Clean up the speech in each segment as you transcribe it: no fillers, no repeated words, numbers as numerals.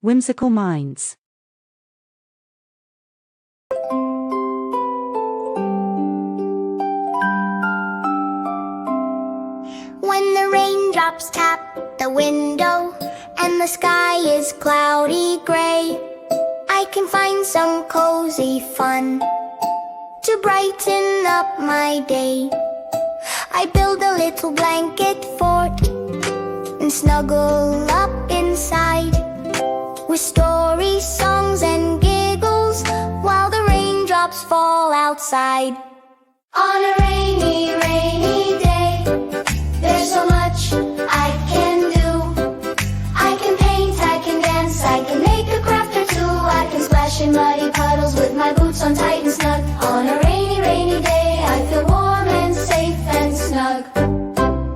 Whimsical minds. When the raindrops tap the window and the sky is cloudy gray, I can find some cozy fun to brighten up my day. I build a little blanket fort and snuggle up inside with stories, songs, and giggles while the raindrops fall outside. On a rainy, rainy day, there's so much I can do. I can paint, I can dance, I can make a craft or two. I can splash in muddy puddles with my boots on tight and snug. On a rainy, rainy day, I feel warm and safe and snug.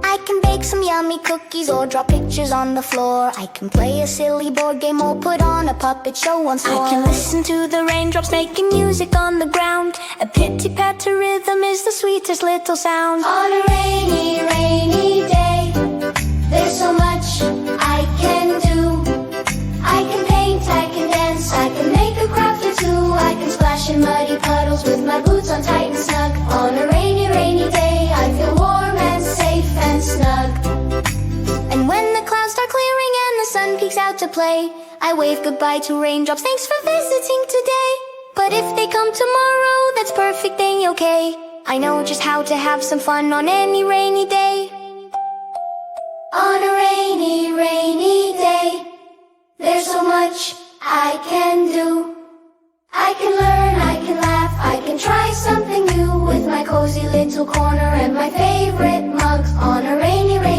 I can bake some yummy cookies or draw pictures on the floor. I can play a silly board game or put on a puppet show once more. I can listen to the raindrops making music on the ground. A pity-patter rhythm is the sweetest little sound. On a rainy, rainy day, there's so much I can do. I can paint, I can dance, I can make a craft or two. I can splash in muddy puddles with my boots on tight and snug. On a rainy, rainy day, I feel warm and safe and snug. And when the clouds start clearing and the sun peeks out to play, I wave goodbye to raindrops, thanks for visiting today. But if they come tomorrow, that's perfect, okay. I know just how to have some fun on any rainy day. On a rainy, rainy day, there's so much I can do. I can learn, I can laugh, I can try something new with my cozy little corner and my favorite mugs. On a rainy, rainy